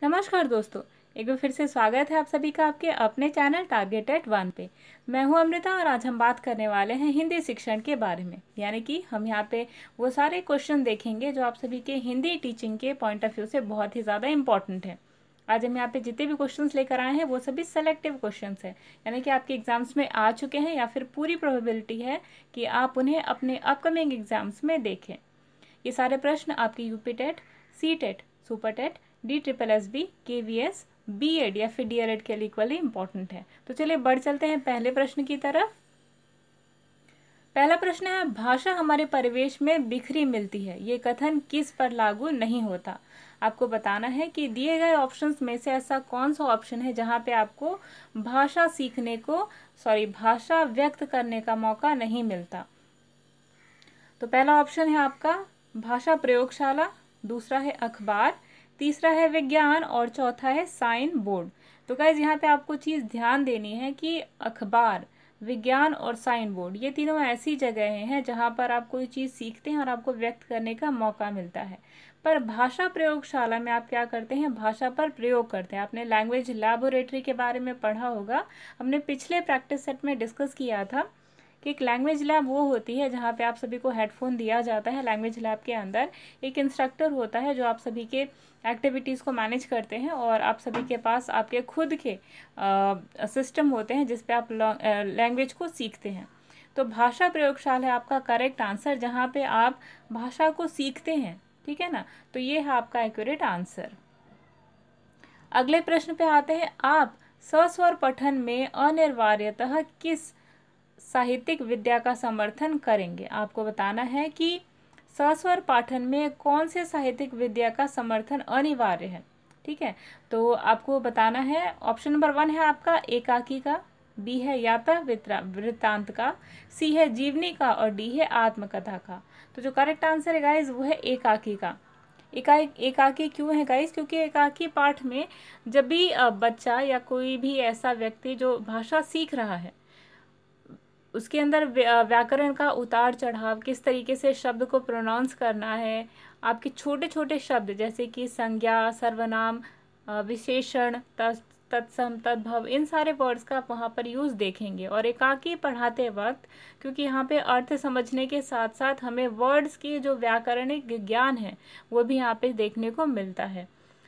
नमस्कार दोस्तों, एक बार फिर से स्वागत है आप सभी का आपके अपने चैनल टारगेटेड 1 पे। मैं हूं अमृता और आज हम बात करने वाले हैं हिंदी शिक्षण के बारे में। यानी कि हम यहाँ पे वो सारे क्वेश्चन देखेंगे जो आप सभी के हिंदी टीचिंग के पॉइंट ऑफ व्यू से बहुत ही ज़्यादा इंपॉर्टेंट है। आज हम यहाँ पे जितने भी क्वेश्चंस लेकर आए हैं वो सभी सेलेक्टिव क्वेश्चंस हैं, यानी कि आपके एग्जाम्स में आ चुके हैं या फिर पूरी प्रोबेबिलिटी है कि आप उन्हें अपने अपकमिंग एग्जाम्स में देखें। ये सारे प्रश्न आपके UP TET, C TET, super TET, DSSB, KVS, B.Ed या फिर DLED के लिए इक्वली इंपॉर्टेंट है। तो चलिए बढ़ चलते हैं पहले प्रश्न की तरफ। पहला प्रश्न है, भाषा हमारे परिवेश में बिखरी मिलती है, ये कथन किस पर लागू नहीं होता। आपको बताना है कि दिए गए ऑप्शंस में से ऐसा कौन सा ऑप्शन है जहाँ पे आपको भाषा व्यक्त करने का मौका नहीं मिलता। तो पहला ऑप्शन है आपका भाषा प्रयोगशाला, दूसरा है अखबार, तीसरा है विज्ञान और चौथा है साइन बोर्ड। तो गाइज यहाँ पे आपको चीज़ ध्यान देनी है कि अखबार, विज्ञान और साइन बोर्ड ये तीनों ऐसी जगह हैं जहाँ पर आप कोई चीज़ सीखते हैं और आपको व्यक्त करने का मौका मिलता है। पर भाषा प्रयोगशाला में आप क्या करते हैं, भाषा पर प्रयोग करते हैं। आपने लैंग्वेज लैबोरेटरी के बारे में पढ़ा होगा, हमने पिछले प्रैक्टिस सेट में डिस्कस किया था कि एक लैंग्वेज लैब वो होती है जहाँ पे आप सभी को हेडफोन दिया जाता है। लैंग्वेज लैब के अंदर एक इंस्ट्रक्टर होता है जो आप सभी के एक्टिविटीज़ को मैनेज करते हैं और आप सभी के पास आपके खुद के सिस्टम होते हैं जिस पे आप लैंग्वेज को सीखते हैं। तो भाषा प्रयोगशाला है आपका करेक्ट आंसर, जहाँ पे आप भाषा को सीखते हैं। ठीक है ना, तो ये है आपका एक्यूरेट आंसर। अगले प्रश्न पे आते हैं, आप सस्वर पठन में अनिवार्यतः किस साहित्यिक विद्या का समर्थन करेंगे। आपको बताना है कि सस्वर पाठन में कौन से साहित्यिक विद्या का समर्थन अनिवार्य है। ठीक है, तो आपको बताना है, ऑप्शन नंबर 1 है आपका एकाकी का, बी है यात्रा वृत्तांत का, सी है जीवनी का और डी है आत्मकथा का। तो जो करेक्ट आंसर है गाइज वो है एकाकी का। एकाकी क्यों है गाइज, क्योंकि एकाकी पाठ में जब भी बच्चा या कोई भी ऐसा व्यक्ति जो भाषा सीख रहा है उसके अंदर व्याकरण का उतार चढ़ाव, किस तरीके से शब्द को प्रोनाउंस करना है, आपके छोटे छोटे शब्द जैसे कि संज्ञा, सर्वनाम, विशेषण, तत्सम, तद्भव, इन सारे वर्ड्स का आप वहाँ पर यूज़ देखेंगे। और एकाकी पढ़ाते वक्त क्योंकि यहाँ पे अर्थ समझने के साथ साथ हमें वर्ड्स के जो व्याकरणिक ज्ञान है वो भी यहाँ पे देखने को मिलता है।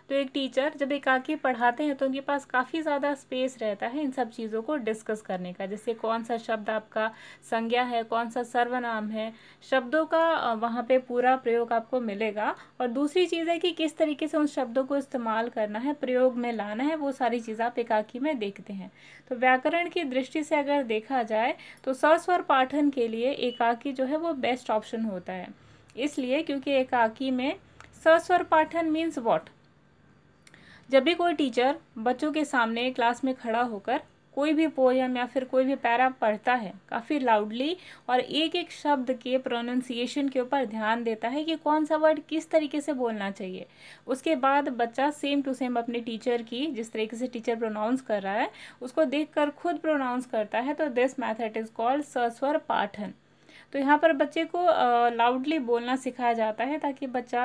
तो एक टीचर जब एकाकी पढ़ाते हैं तो उनके पास काफ़ी ज़्यादा स्पेस रहता है इन सब चीज़ों को डिस्कस करने का, जैसे कौन सा शब्द आपका संज्ञा है, कौन सा सर्वनाम है, शब्दों का वहाँ पे पूरा प्रयोग आपको मिलेगा। और दूसरी चीज़ है कि किस तरीके से उन शब्दों को इस्तेमाल करना है, प्रयोग में लाना है, वो सारी चीज़ आप एकाकी में देखते हैं। तो व्याकरण की दृष्टि से अगर देखा जाए तो सस्वर पाठन के लिए एकाकी जो है वो बेस्ट ऑप्शन होता है। इसलिए क्योंकि एकाकी में सस्वर पाठन मीन्स व्हाट, जब भी कोई टीचर बच्चों के सामने क्लास में खड़ा होकर कोई भी पोयम या फिर कोई भी पैरा पढ़ता है काफ़ी लाउडली और एक एक शब्द के प्रोनाउंसिएशन के ऊपर ध्यान देता है कि कौन सा वर्ड किस तरीके से बोलना चाहिए, उसके बाद बच्चा सेम टू सेम अपने टीचर की जिस तरीके से टीचर प्रोनाउंस कर रहा है उसको देखकर खुद प्रोनाउंस करता है, तो दिस मेथड इज कॉल्ड सस्वर पाठन। तो यहाँ पर बच्चे को लाउडली बोलना सिखाया जाता है ताकि बच्चा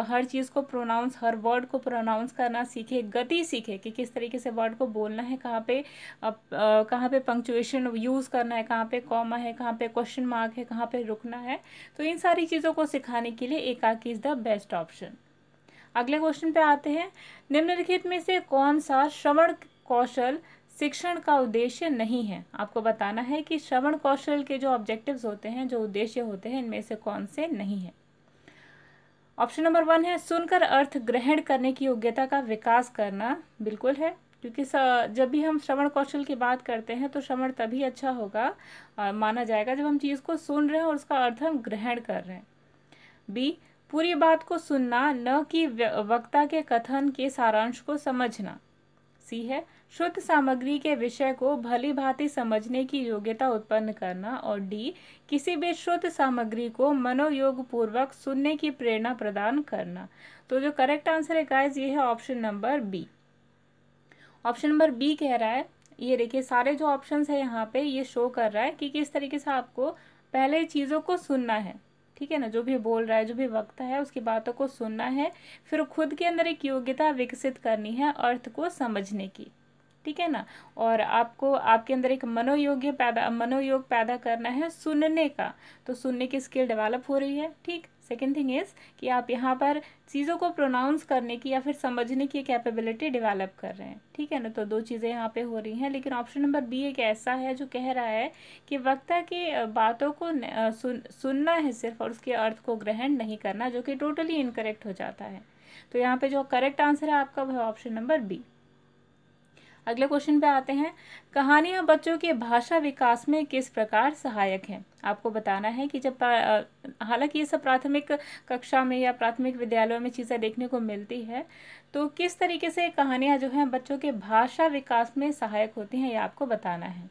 हर चीज़ को प्रोनाउंस, हर वर्ड को प्रोनाउंस करना सीखे, गति सीखे कि किस तरीके से वर्ड को बोलना है, कहाँ पे पंक्चुएशन यूज़ करना है, कहाँ पे कॉमा है, कहाँ पे क्वेश्चन मार्क है, कहाँ पे रुकना है। तो इन सारी चीज़ों को सिखाने के लिए एकाकी इज़ द बेस्ट ऑप्शन। अगले क्वेश्चन पे आते हैं, निम्नलिखित में से कौन सा श्रवण कौशल शिक्षण का उद्देश्य नहीं है। आपको बताना है कि श्रवण कौशल के जो ऑब्जेक्टिव्स होते हैं, जो उद्देश्य होते हैं, इनमें से कौन से नहीं है। ऑप्शन नंबर 1 है सुनकर अर्थ ग्रहण करने की योग्यता का विकास करना, बिल्कुल है, क्योंकि जब भी हम श्रवण कौशल की बात करते हैं तो श्रवण तभी अच्छा होगा माना जाएगा जब हम चीज़ को सुन रहे हैं और उसका अर्थ हम ग्रहण कर रहे हैं। बी, पूरी बात को सुनना, न कि वक्ता के कथन के सारांश को समझना। सी है शुद्ध सामग्री के विषय को भली भांति समझने की योग्यता उत्पन्न करना। और डी, किसी भी शुद्ध सामग्री को मनोयोग पूर्वक सुनने की प्रेरणा प्रदान करना। तो जो करेक्ट आंसर है गाइस ये है option number B. Option number B कह रहा है, ये देखिए सारे जो ऑप्शंस है यहाँ पे ये शो कर रहा है कि किस तरीके से आपको पहले चीज़ों को सुनना है। ठीक है ना, जो भी बोल रहा है, जो भी वक्ता है, उसकी बातों को सुनना है, फिर खुद के अंदर एक योग्यता विकसित करनी है अर्थ को समझने की, ठीक है ना। और आपको आपके अंदर एक मनोयोग पैदा करना है सुनने का, तो सुनने की स्किल डेवलप हो रही है, ठीक। सेकेंड थिंग इज़ कि आप यहाँ पर चीज़ों को प्रोनाउंस करने की या फिर समझने की कैपेबिलिटी डेवलप कर रहे हैं, ठीक है ना। तो 2 चीज़ें यहाँ पे हो रही हैं। लेकिन ऑप्शन नंबर बी एक ऐसा है जो कह रहा है कि वक्ता की बातों को सुनना है सिर्फ, और उसके अर्थ को ग्रहण नहीं करना, जो कि टोटली इनकरेक्ट हो जाता है। तो यहाँ पे जो करेक्ट आंसर है आपका वह ऑप्शन नंबर बी। अगले क्वेश्चन पे आते हैं। कहानियाँ बच्चों के भाषा विकास में किस प्रकार सहायक हैं? आपको बताना है कि जब हालांकि ये सब प्राथमिक कक्षा में या प्राथमिक विद्यालयों में चीज़ें देखने को मिलती है, तो किस तरीके से कहानियाँ जो हैं बच्चों के भाषा विकास में सहायक होती हैं, ये आपको बताना है।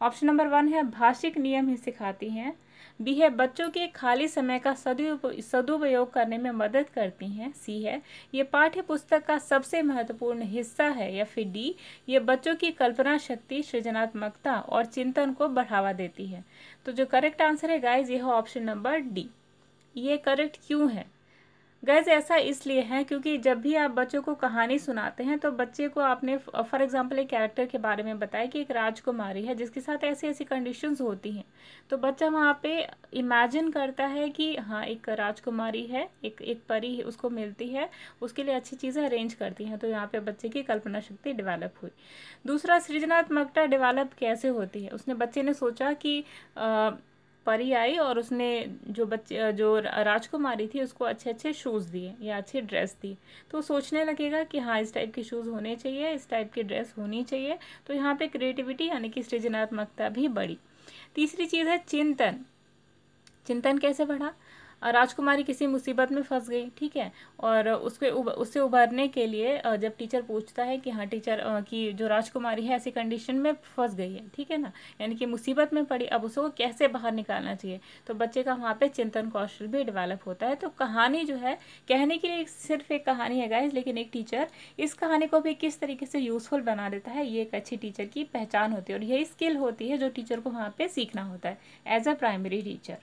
ऑप्शन नंबर 1 है भाषिक नियम ही सिखाती हैं। बी है बच्चों के खाली समय का सदुपयोग करने में मदद करती हैं। सी है ये पाठ्य पुस्तक का सबसे महत्वपूर्ण हिस्सा है। या फिर डी ये बच्चों की कल्पना शक्ति, सृजनात्मकता और चिंतन को बढ़ावा देती है। तो जो करेक्ट आंसर है गाइज ये है ऑप्शन नंबर डी। ये करेक्ट क्यों है गाइज? ऐसा इसलिए है क्योंकि जब भी आप बच्चों को कहानी सुनाते हैं तो बच्चे को आपने फॉर एग्जांपल एक कैरेक्टर के बारे में बताया कि एक राजकुमारी है जिसके साथ ऐसी ऐसी कंडीशंस होती हैं, तो बच्चा वहाँ पे इमेजिन करता है कि हाँ एक राजकुमारी है, एक परी उसको मिलती है, उसके लिए अच्छी चीज़ें अरेंज करती हैं। तो यहाँ पे बच्चे की कल्पना शक्ति डेवलप हुई। दूसरा, सृजनात्मकता डेवलप कैसे होती है? बच्चे ने सोचा कि परी आई और उसने जो राजकुमारी थी उसको अच्छे अच्छे शूज़ दिए या अच्छी ड्रेस दी, तो सोचने लगेगा कि हाँ इस टाइप के शूज़ होने चाहिए, इस टाइप की ड्रेस होनी चाहिए। तो यहाँ पे क्रिएटिविटी यानी कि सृजनात्मकता भी बढ़ी। तीसरी चीज़ है चिंतन। चिंतन कैसे बढ़ा? राजकुमारी किसी मुसीबत में फंस गई, ठीक है, और उससे उभरने के लिए जब टीचर पूछता है कि हाँ टीचर कि जो राजकुमारी है ऐसी कंडीशन में फंस गई है, ठीक है ना, यानी कि मुसीबत में पड़ी, अब उसको कैसे बाहर निकालना चाहिए, तो बच्चे का वहाँ पे चिंतन कौशल भी डेवलप होता है। तो कहानी जो है कहने के लिए सिर्फ एक कहानी है गाइज, लेकिन एक टीचर इस कहानी को भी किस तरीके से यूजफुल बना देता है, ये एक अच्छी टीचर की पहचान होती है, और यही स्किल होती है जो टीचर को वहाँ पे सीखना होता है एज अ प्राइमरी टीचर।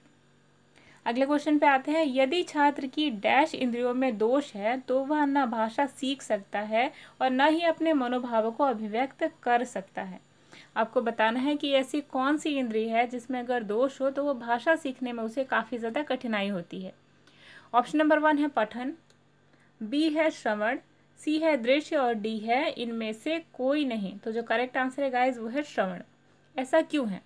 अगले क्वेश्चन पे आते हैं। यदि छात्र की डैश इंद्रियों में दोष है तो वह न भाषा सीख सकता है और न ही अपने मनोभावों को अभिव्यक्त कर सकता है। आपको बताना है कि ऐसी कौन सी इंद्रिय है जिसमें अगर दोष हो तो वो भाषा सीखने में उसे काफ़ी ज़्यादा कठिनाई होती है। ऑप्शन नंबर 1 है पठन, बी है श्रवण, सी है दृश्य और डी है इनमें से कोई नहीं। तो जो करेक्ट आंसर है गाइज वो है श्रवण। ऐसा क्यों है?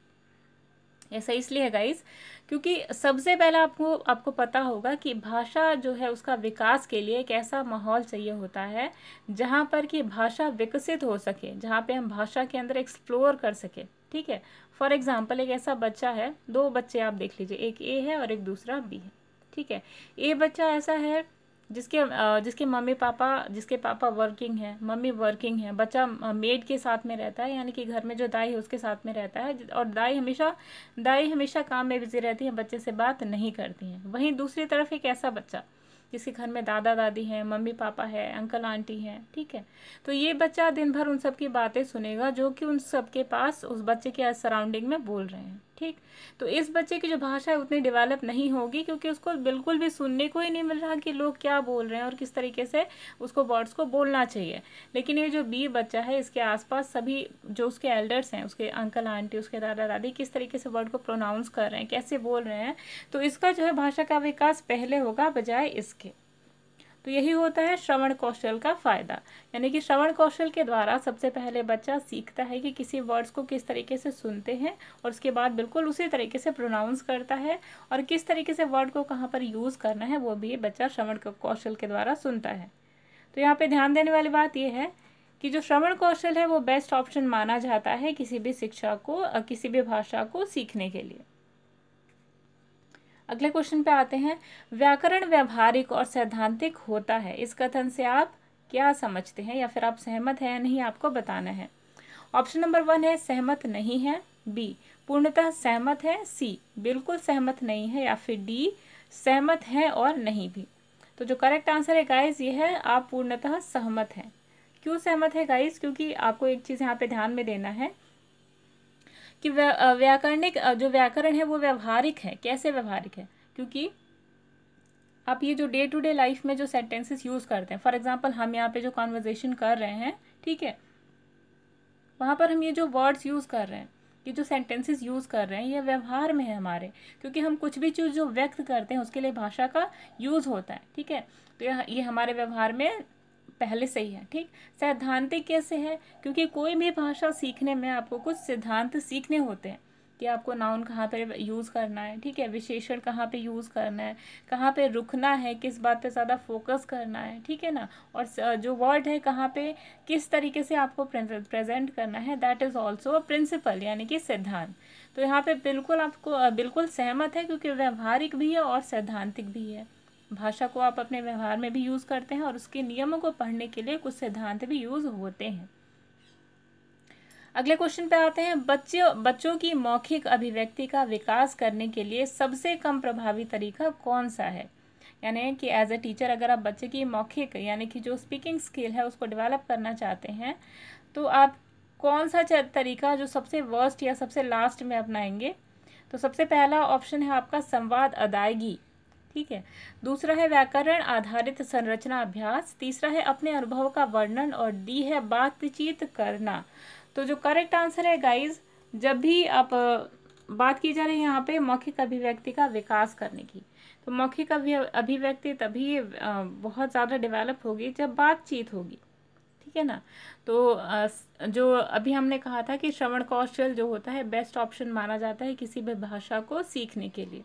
ऐसा इसलिए है गाइज क्योंकि सबसे पहला आपको पता होगा कि भाषा जो है उसका विकास के लिए एक ऐसा माहौल चाहिए होता है जहाँ पर कि भाषा विकसित हो सके, जहाँ पे हम भाषा के अंदर एक्सप्लोर कर सके, ठीक है। फॉर एग्जांपल एक ऐसा बच्चा है, 2 बच्चे आप देख लीजिए, एक ए है और एक दूसरा बी है, ठीक है। ए बच्चा ऐसा है जिसके पापा वर्किंग है, मम्मी वर्किंग है, बच्चा मेड के साथ में रहता है, यानी कि घर में जो दाई है उसके साथ में रहता है, और दाई हमेशा काम में बिजी रहती है, बच्चे से बात नहीं करती हैं। वहीं दूसरी तरफ एक ऐसा बच्चा जिसके घर में दादा दादी हैं, मम्मी पापा है, अंकल आंटी हैं, ठीक है, तो ये बच्चा दिन भर उन सब की बातें सुनेगा जो कि उन सब के पास उस बच्चे के सराउंडिंग में बोल रहे हैं, ठीक। तो इस बच्चे की जो भाषा है उतनी डेवलप नहीं होगी क्योंकि उसको बिल्कुल भी सुनने को ही नहीं मिल रहा कि लोग क्या बोल रहे हैं और किस तरीके से उसको वर्ड्स को बोलना चाहिए। लेकिन ये जो बी बच्चा है इसके आसपास सभी जो उसके एल्डर्स हैं, उसके अंकल आंटी, उसके दादा दादी किस तरीके से वर्ड को प्रोनाउंस कर रहे हैं, कैसे बोल रहे हैं, तो इसका जो है भाषा का विकास पहले होगा बजाय इसके। तो यही होता है श्रवण कौशल का फ़ायदा, यानी कि श्रवण कौशल के द्वारा सबसे पहले बच्चा सीखता है कि किसी वर्ड्स को किस तरीके से सुनते हैं और उसके बाद बिल्कुल उसी तरीके से प्रोनाउंस करता है, और किस तरीके से वर्ड को कहाँ पर यूज़ करना है वो भी बच्चा श्रवण कौशल के द्वारा सुनता है। तो यहाँ पे ध्यान देने वाली बात यह है कि जो श्रवण कौशल है वो बेस्ट ऑप्शन माना जाता है किसी भी शिक्षा को, किसी भी भाषा को सीखने के लिए। अगले क्वेश्चन पे आते हैं। व्याकरण व्यावहारिक और सैद्धांतिक होता है, इस कथन से आप क्या समझते हैं, या फिर आप सहमत हैं या नहीं, आपको बताना है। ऑप्शन नंबर 1 है सहमत नहीं है, बी पूर्णतः सहमत है, सी बिल्कुल सहमत नहीं है, या फिर डी सहमत है और नहीं भी। तो जो करेक्ट आंसर है गाइज ये है आप पूर्णतः सहमत हैं। क्यों सहमत है गाइज? क्योंकि आपको एक चीज़ यहाँ पे ध्यान में देना है कि व्याकरणिक जो व्याकरण है वो व्यवहारिक है। कैसे व्यवहारिक है? क्योंकि आप ये जो डे टू डे लाइफ में जो सेंटेंसेस यूज़ करते हैं, फॉर एग्जांपल हम यहाँ पे जो कॉन्वर्जेशन कर रहे हैं, ठीक है, वहाँ पर हम ये जो वर्ड्स यूज़ कर रहे हैं, ये जो सेंटेंसेस यूज़ कर रहे हैं, ये व्यवहार में है हमारे, क्योंकि हम कुछ भी चीज़ जो व्यक्त करते हैं उसके लिए भाषा का यूज़ होता है, ठीक है। तो ये हमारे व्यवहार में पहले से ही है, ठीक। सैद्धांतिक कैसे है, क्योंकि कोई भी भाषा सीखने में आपको कुछ सिद्धांत सीखने होते हैं कि आपको नाउन कहाँ पे यूज़ करना है, ठीक है, विशेषण कहाँ पे यूज़ करना है, कहाँ पे रुकना है, किस बात पे ज़्यादा फोकस करना है, ठीक है ना, और जो वर्ड है कहाँ पे किस तरीके से आपको प्रेजेंट करना है, that is also a principle, यानी कि सिद्धांत। तो यहाँ पे बिल्कुल आपको बिल्कुल सहमत है, क्योंकि व्यवहारिक भी है और सैद्धांतिक भी है। भाषा को आप अपने व्यवहार में भी यूज़ करते हैं और उसके नियमों को पढ़ने के लिए कुछ सिद्धांत भी यूज़ होते हैं। अगले क्वेश्चन पे आते हैं। बच्चों की मौखिक अभिव्यक्ति का विकास करने के लिए सबसे कम प्रभावी तरीका कौन सा है? यानी कि एज अ टीचर अगर आप बच्चे की मौखिक यानी कि जो स्पीकिंग स्किल है उसको डेवलप करना चाहते हैं, तो आप कौन सा तरीका जो सबसे वर्स्ट या सबसे लास्ट में अपनाएंगे? तो सबसे पहला ऑप्शन है आपका संवाद अदायगी, ठीक है। दूसरा है व्याकरण आधारित संरचना अभ्यास। तीसरा है अपने अनुभव का वर्णन, और डी है बातचीत करना। तो जो करेक्ट आंसर है गाइज, जब भी आप बात की जा रही है यहाँ पे मौखिक अभिव्यक्ति का विकास करने की, तो मौखिक अभिव्यक्ति तभी बहुत ज़्यादा डेवलप होगी जब बातचीत होगी, ठीक है ना। तो जो अभी हमने कहा था कि श्रवण कौशल जो होता है बेस्ट ऑप्शन माना जाता है किसी भी भाषा को सीखने के लिए,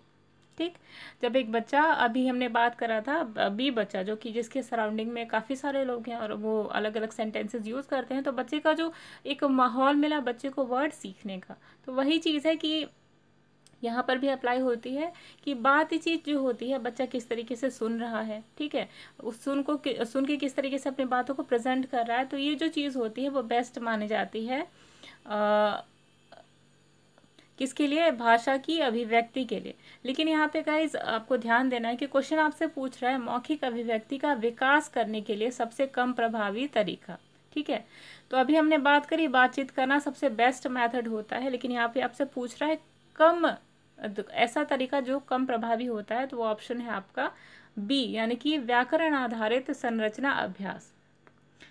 ठीक। जब एक बच्चा, अभी हमने बात करा था बी बच्चा, जो कि जिसके सराउंडिंग में काफ़ी सारे लोग हैं और वो अलग अलग सेंटेंसेस यूज़ करते हैं, तो बच्चे का जो एक माहौल मिला बच्चे को वर्ड सीखने का, तो वही चीज़ है कि यहाँ पर भी अप्लाई होती है कि बातचीत जो होती है बच्चा किस तरीके से सुन रहा है, ठीक है, उस सुन के किस तरीके से अपनी बातों को प्रेजेंट कर रहा है, तो ये जो चीज़ होती है वो बेस्ट मानी जाती है किसके लिए? भाषा की अभिव्यक्ति के लिए। लेकिन यहाँ पे गाइस आपको ध्यान देना है कि क्वेश्चन आपसे पूछ रहा है मौखिक अभिव्यक्ति का विकास करने के लिए सबसे कम प्रभावी तरीका, ठीक है। तो अभी हमने बात करी बातचीत करना सबसे बेस्ट मेथड होता है, लेकिन यहाँ पे आपसे पूछ रहा है कम ऐसा तरीका जो कम प्रभावी होता है, तो वो ऑप्शन है आपका बी, यानी कि व्याकरण आधारित संरचना अभ्यास।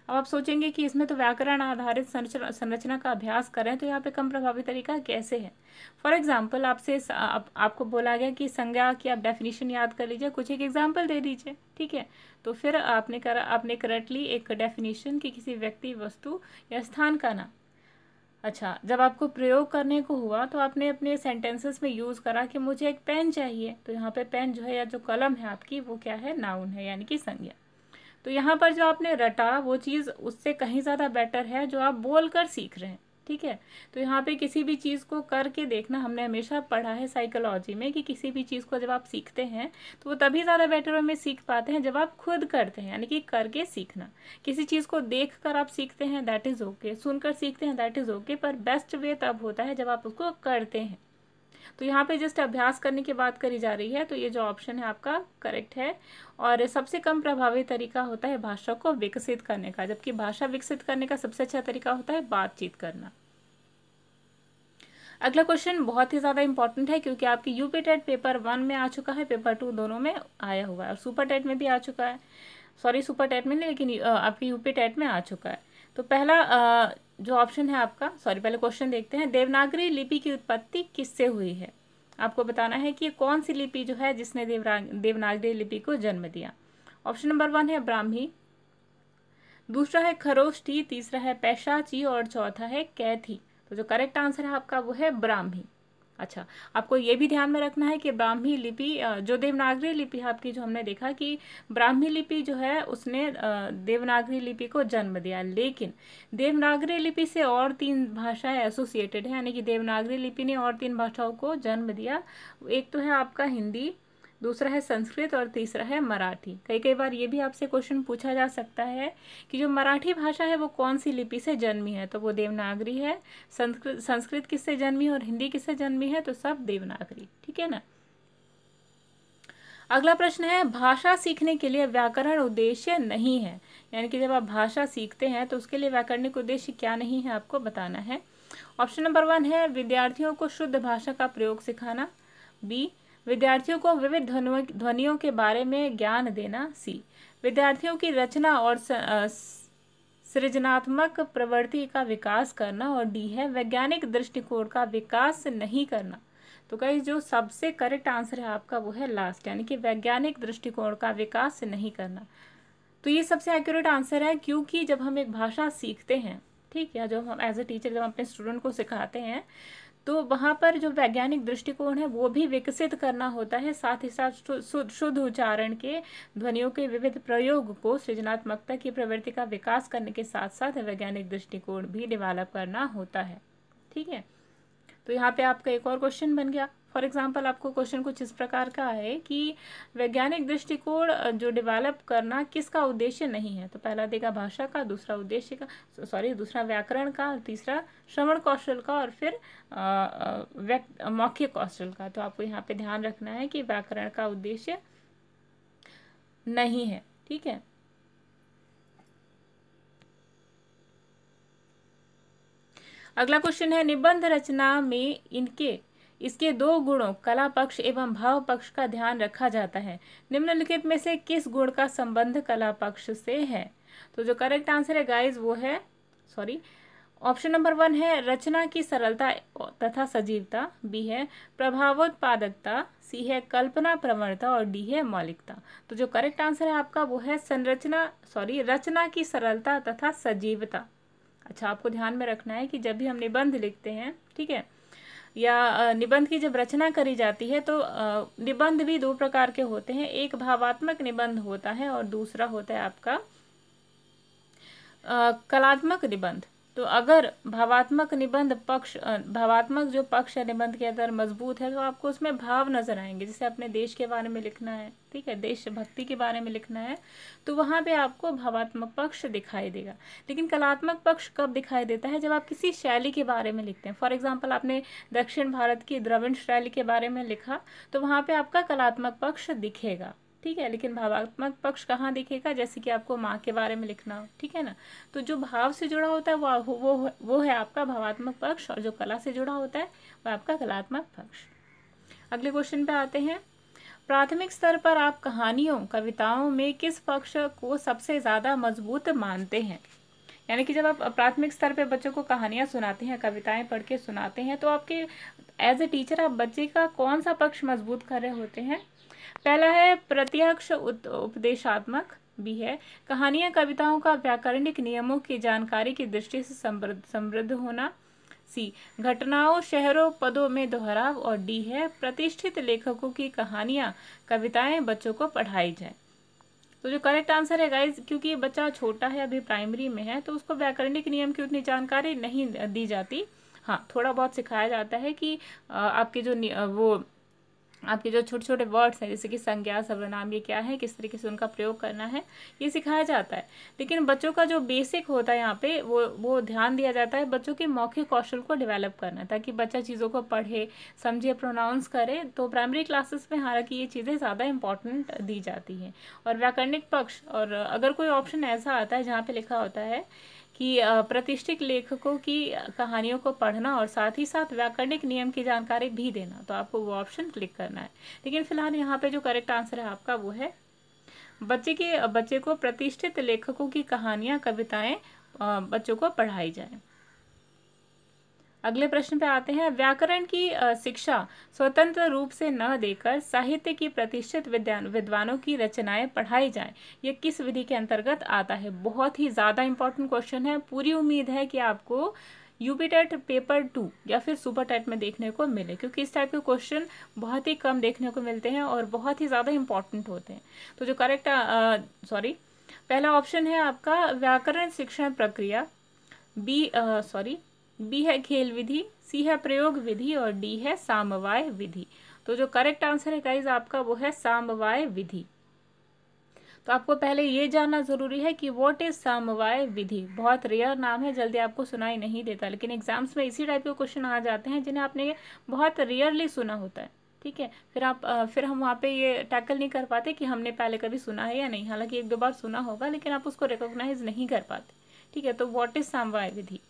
अब आप सोचेंगे कि इसमें तो व्याकरण आधारित संरचना का अभ्यास करें, तो यहाँ पे कम प्रभावी तरीका कैसे है? फॉर एग्जाम्पल आपसे आपको बोला गया कि संज्ञा की आप डेफिनेशन याद कर लीजिए, कुछ एक एग्जाम्पल दे दीजिए, ठीक है। तो फिर आपने करेक्टली एक डेफिनेशन कि किसी व्यक्ति, वस्तु या स्थान का नाम। अच्छा, जब आपको प्रयोग करने को हुआ तो आपने अपने सेंटेंसेस में यूज़ करा कि मुझे एक पेन चाहिए, तो यहाँ पे पेन जो है या जो कलम है आपकी वो क्या है? नाउन है, यानी कि संज्ञा। तो यहाँ पर जो आपने रटा वो चीज़ उससे कहीं ज़्यादा बेटर है जो आप बोल कर सीख रहे हैं, ठीक है। तो यहाँ पे किसी भी चीज़ को करके देखना, हमने हमेशा पढ़ा है साइकोलॉजी में कि किसी भी चीज़ को जब आप सीखते हैं तो वो तभी ज़्यादा बेटर वे में सीख पाते हैं जब आप खुद करते हैं, यानी कि करके सीखना। किसी चीज़ को देख कर आप सीखते हैं दैट इज़ ओके, सुनकर सीखते हैं दैट इज़ ओके, पर बेस्ट वे तब होता है जब आप उसको करते हैं। तो यहाँ पे जस्ट अभ्यास करने की बात करी जा रही है, तो ये जो ऑप्शन है आपका करेक्ट है। और सबसे कम प्रभावी तरीका होता है भाषा को विकसित करने का, जबकि भाषा विकसित करने का सबसे अच्छा तरीका होता है बातचीत करना। अगला क्वेश्चन बहुत ही ज़्यादा इंपॉर्टेंट है, क्योंकि आपकी यूपी टेट पेपर 1 में आ चुका है, पेपर 2 दोनों में आया हुआ है, और सुपर टेट में भी आ चुका है। सॉरी, सुपर टेट में नहीं, लेकिन आपकी यूपी टेट में आ चुका है। तो पहला जो ऑप्शन है आपका, सॉरी पहले क्वेश्चन देखते हैं। देवनागरी लिपि की उत्पत्ति किससे हुई है? आपको बताना है कि कौन सी लिपि जो है जिसने देवनागरी लिपि को जन्म दिया। ऑप्शन नंबर 1 है ब्राह्मी, दूसरा है खरोष्ठी, तीसरा है पैशाची और चौथा है कैथी। तो जो करेक्ट आंसर है आपका वो है ब्राह्मी। अच्छा, आपको ये भी ध्यान में रखना है कि ब्राह्मी लिपि जो देवनागरी लिपि है आपकी, जो हमने देखा कि ब्राह्मी लिपि जो है उसने देवनागरी लिपि को जन्म दिया, लेकिन देवनागरी लिपि से और 3 भाषाएं एसोसिएटेड है, यानी कि देवनागरी लिपि ने और 3 भाषाओं को जन्म दिया। एक तो है आपका हिंदी, दूसरा है संस्कृत और तीसरा है मराठी। कई बार ये भी आपसे क्वेश्चन पूछा जा सकता है कि जो मराठी भाषा है वो कौन सी लिपि से जन्मी है, तो वो देवनागरी है। संस्कृत किससे जन्मी है और हिंदी किससे जन्मी है, तो सब देवनागरी, ठीक है ना। अगला प्रश्न है, भाषा सीखने के लिए व्याकरण उद्देश्य नहीं है, यानी कि जब आप भाषा सीखते हैं तो उसके लिए व्याकरणिक उद्देश्य क्या नहीं है आपको बताना है। ऑप्शन नंबर 1 है विद्यार्थियों को शुद्ध भाषा का प्रयोग सिखाना, बी विद्यार्थियों को विविध ध्वनियों के बारे में ज्ञान देना। सी, विद्यार्थियों की रचना और सृजनात्मक प्रवृत्ति का विकास करना। और डी है वैज्ञानिक दृष्टिकोण का विकास नहीं करना। तो गाइस जो सबसे करेक्ट आंसर है आपका वो है लास्ट, यानी कि वैज्ञानिक दृष्टिकोण का विकास नहीं करना। तो ये सबसे एक्यूरेट आंसर है, क्योंकि जब हम एक भाषा सीखते हैं, ठीक है, जब हम एज ए टीचर जब अपने स्टूडेंट को सिखाते हैं तो वहाँ पर जो वैज्ञानिक दृष्टिकोण है वो भी विकसित करना होता है, साथ ही साथ शुद्ध उच्चारण के ध्वनियों के विविध प्रयोग को सृजनात्मकता की प्रवृत्ति का विकास करने के साथ साथ वैज्ञानिक दृष्टिकोण भी डेवलप करना होता है। ठीक है, तो यहाँ पे आपका एक और क्वेश्चन बन गया। फॉर एग्जाम्पल आपको क्वेश्चन कुछ इस प्रकार का है कि वैज्ञानिक दृष्टिकोण जो डेवलप करना किसका उद्देश्य नहीं है। तो पहला देगा भाषा का, दूसरा उद्देश्य का, दूसरा व्याकरण का, तीसरा श्रवण कौशल का, और फिर मौखिक कौशल का। तो आपको यहाँ पे ध्यान रखना है कि व्याकरण का उद्देश्य नहीं है। ठीक है, अगला क्वेश्चन है निबंध रचना में इसके दो गुणों कला पक्ष एवं भाव पक्ष का ध्यान रखा जाता है। निम्नलिखित में से किस गुण का संबंध कला पक्ष से है। तो जो करेक्ट आंसर है गाइस वो है ऑप्शन नंबर 1 है रचना की सरलता तथा सजीवता, बी है प्रभावोत्पादकता, सी है कल्पना प्रवणता, और डी है मौलिकता। तो जो करेक्ट आंसर है आपका वो है रचना की सरलता तथा सजीवता। अच्छा, आपको ध्यान में रखना है कि जब भी हम निबंध लिखते हैं, ठीक है, या निबंध की जब रचना करी जाती है तो निबंध भी दो प्रकार के होते हैं। एक भावात्मक निबंध होता है और दूसरा होता है आपका कलात्मक निबंध। तो अगर भावात्मक जो पक्ष है निबंध के अंदर मजबूत है तो आपको उसमें भाव नजर आएंगे। जैसे अपने देश के बारे में लिखना है, ठीक है, देशभक्ति के बारे में लिखना है, तो वहाँ पे आपको भावात्मक पक्ष दिखाई देगा। लेकिन कलात्मक पक्ष कब दिखाई देता है, जब आप किसी शैली के बारे में लिखते हैं। फॉर एग्जाम्पल आपने दक्षिण भारत की द्रविड़ शैली के बारे में लिखा तो वहाँ पे आपका कलात्मक पक्ष दिखेगा। ठीक है, लेकिन भावात्मक पक्ष कहाँ दिखेगा, जैसे कि आपको माँ के बारे में लिखना हो, ठीक है ना, तो जो भाव से जुड़ा होता है वो है आपका भावात्मक पक्ष, और जो कला से जुड़ा होता है वो आपका कलात्मक पक्ष। अगले क्वेश्चन पे आते हैं। प्राथमिक स्तर पर आप कहानियों कविताओं में किस पक्ष को सबसे ज़्यादा मजबूत मानते हैं। यानी कि जब आप प्राथमिक स्तर पे बच्चों को कहानियाँ सुनाते हैं, कविताएं पढ़ के सुनाते हैं, तो आपके एज ए टीचर आप बच्चे का कौन सा पक्ष मजबूत कर रहे होते हैं। पहला है प्रत्यक्ष उपदेशात्मक, बी है कहानियां कविताओं का व्याकरणिक नियमों की जानकारी की दृष्टि से समृद्ध होना, सी घटनाओं शहरों पदों में दोहराव, और डी है प्रतिष्ठित लेखकों की कहानियां कविताएं बच्चों को पढ़ाई जाए। तो जो करेक्ट आंसर है गाइज, क्योंकि बच्चा छोटा है, अभी प्राइमरी में है, तो उसको व्याकरणिक नियम की उतनी जानकारी नहीं दी जाती। हाँ, थोड़ा बहुत सिखाया जाता है कि आपके जो छोटे छोटे वर्ड्स हैं, जैसे कि संज्ञा सर्वनाम, ये क्या है, किस तरीके से उनका प्रयोग करना है, ये सिखाया जाता है। लेकिन बच्चों का जो बेसिक होता है यहाँ पे वो ध्यान दिया जाता है बच्चों के मौखिक कौशल को डेवलप करना, ताकि बच्चा चीज़ों को पढ़े, समझे, प्रोनाउंस करे। तो प्राइमरी क्लासेस में हालांकि ये चीज़ें ज़्यादा इंपॉर्टेंट दी जाती हैं। और व्याकरणिक पक्ष, और अगर कोई ऑप्शन ऐसा आता है जहाँ पे लिखा होता है कि प्रतिष्ठित लेखकों की कहानियों को पढ़ना और साथ ही साथ व्याकरणिक नियम की जानकारी भी देना, तो आपको वो ऑप्शन क्लिक करना है। लेकिन फिलहाल यहाँ पे जो करेक्ट आंसर है आपका वो है बच्चे को प्रतिष्ठित लेखकों की कहानियां कविताएं बच्चों को पढ़ाई जाए। अगले प्रश्न पे आते हैं। व्याकरण की शिक्षा स्वतंत्र रूप से न देकर साहित्य की प्रतिष्ठित विद्वानों की रचनाएं पढ़ाई जाएं, ये किस विधि के अंतर्गत आता है। बहुत ही ज़्यादा इंपॉर्टेंट क्वेश्चन है। पूरी उम्मीद है कि आपको यूपी टेट पेपर 2 या फिर सुपर टेट में देखने को मिले, क्योंकि इस टाइप के क्वेश्चन बहुत ही कम देखने को मिलते हैं और बहुत ही ज़्यादा इंपॉर्टेंट होते हैं। तो जो करेक्ट पहला ऑप्शन है आपका व्याकरण शिक्षण प्रक्रिया, बी है खेल विधि, सी है प्रयोग विधि, और डी है सामवाय विधि। तो जो करेक्ट आंसर है गाइज आपका वो है सामवाय विधि। तो आपको पहले ये जानना जरूरी है कि व्हाट इज सामवाय विधि। बहुत रेयर नाम है, जल्दी आपको सुनाई नहीं देता, लेकिन एग्जाम्स में इसी टाइप के क्वेश्चन आ जाते हैं जिन्हें आपने बहुत रेयरली सुना होता है। ठीक है, फिर हम वहाँ पे ये टैकल नहीं कर पाते कि हमने पहले कभी सुना है या नहीं। हालांकि एक दो बार सुना होगा, लेकिन आप उसको रिकॉग्नाइज नहीं कर पाते। ठीक है, तो व्हाट इज सामवाय विधि।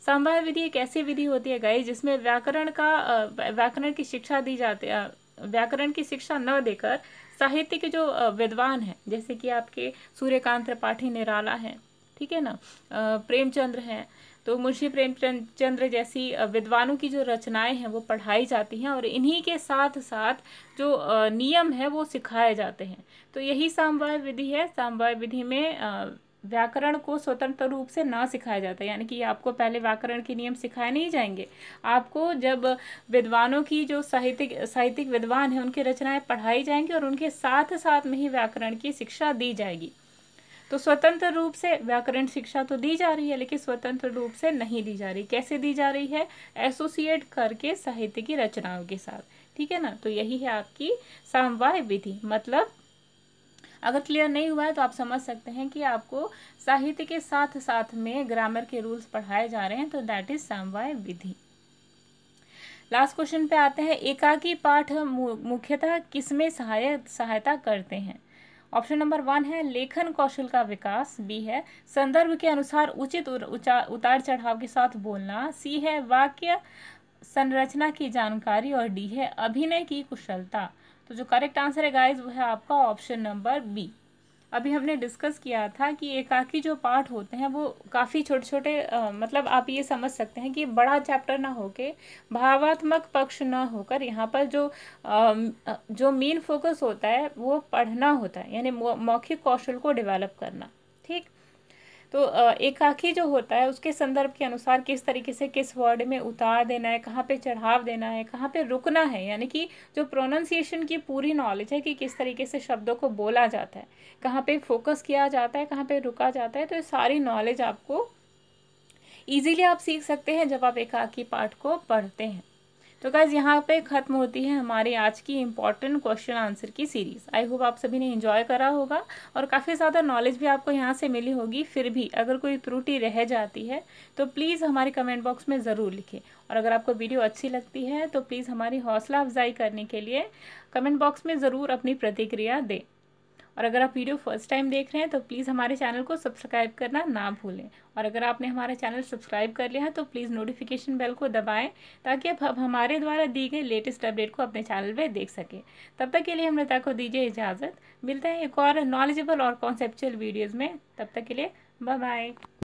सामवाय विधि एक ऐसी विधि होती है गाइस जिसमें व्याकरण की शिक्षा दी जाती है, व्याकरण की शिक्षा न देकर साहित्य के जो विद्वान हैं, जैसे कि आपके सूर्यकांत त्रिपाठी निराला हैं, ठीक है ना, प्रेमचंद्र हैं, तो मुंशी प्रेमचंद्र जैसी विद्वानों की जो रचनाएं हैं वो पढ़ाई जाती हैं और इन्हीं के साथ साथ जो नियम है वो सिखाए जाते हैं। तो यही समवाय विधि है। समवाय विधि में व्याकरण को स्वतंत्र रूप से ना सिखाया जाता है, यानी कि आपको पहले व्याकरण के नियम सिखाए नहीं जाएंगे। आपको जब विद्वानों की जो साहित्यिक विद्वान हैं उनकी रचनाएं पढ़ाई जाएंगी और उनके साथ साथ में ही व्याकरण की शिक्षा दी जाएगी। तो स्वतंत्र रूप से व्याकरण शिक्षा तो दी जा रही है, लेकिन स्वतंत्र रूप से नहीं दी जा रही। कैसे दी जा रही है? एसोसिएट करके साहित्य की रचनाओं के साथ, ठीक है ना। तो यही है आपकी समवाय विधि। मतलब अगर क्लियर नहीं हुआ है तो आप समझ सकते हैं कि आपको साहित्य के साथ साथ में ग्रामर के रूल्स पढ़ाए जा रहे हैं, तो दैट इज समवाय विधि। लास्ट क्वेश्चन पे आते हैं। एकाकी पाठ मुख्यतः किसमें सहायता करते हैं? ऑप्शन नंबर 1 है लेखन कौशल का विकास, बी है संदर्भ के अनुसार उचित उतार चढ़ाव के साथ बोलना, सी है वाक्य संरचना की जानकारी और डी है अभिनय की कुशलता। तो जो करेक्ट आंसर है गाइज वो है आपका ऑप्शन नंबर बी। अभी हमने डिस्कस किया था कि एकाकी जो पाठ होते हैं वो काफ़ी छोटे छोटे मतलब आप ये समझ सकते हैं कि बड़ा चैप्टर ना होके भावात्मक पक्ष ना होकर यहाँ पर जो मेन फोकस होता है वो पढ़ना होता है, यानी मौखिक कौशल को डेवलप करना। ठीक, तो एकाकी जो होता है उसके संदर्भ के अनुसार किस तरीके से किस वर्ड में उतार देना है, कहाँ पे चढ़ाव देना है, कहाँ पे रुकना है, यानी कि जो प्रोनाउंसिएशन की पूरी नॉलेज है कि किस तरीके से शब्दों को बोला जाता है, कहाँ पे फोकस किया जाता है, कहाँ पे रुका जाता है, तो ये सारी नॉलेज आपको ईजिली आप सीख सकते हैं जब आप एकाकी पाठ को पढ़ते हैं। तो गाइज यहाँ पे ख़त्म होती है हमारी आज की इम्पॉर्टेंट क्वेश्चन आंसर की सीरीज़। आई होप आप सभी ने एंजॉय करा होगा और काफ़ी ज़्यादा नॉलेज भी आपको यहाँ से मिली होगी। फिर भी अगर कोई त्रुटि रह जाती है तो प्लीज़ हमारे कमेंट बॉक्स में ज़रूर लिखें, और अगर आपको वीडियो अच्छी लगती है तो प्लीज़ हमारी हौसला अफजाई करने के लिए कमेंट बॉक्स में ज़रूर अपनी प्रतिक्रिया दें। और अगर आप वीडियो फर्स्ट टाइम देख रहे हैं तो प्लीज़ हमारे चैनल को सब्सक्राइब करना ना भूलें, और अगर आपने हमारा चैनल सब्सक्राइब कर लिया है तो प्लीज़ नोटिफिकेशन बेल को दबाएं ताकि आप हमारे द्वारा दी गई लेटेस्ट अपडेट को अपने चैनल में देख सकें। तब तक के लिए अमृता को दीजिए इजाज़त। मिलते हैं एक और नॉलेजेबल और कॉन्सेप्चुअल वीडियोज़ में, तब तक के लिए बाय बाय।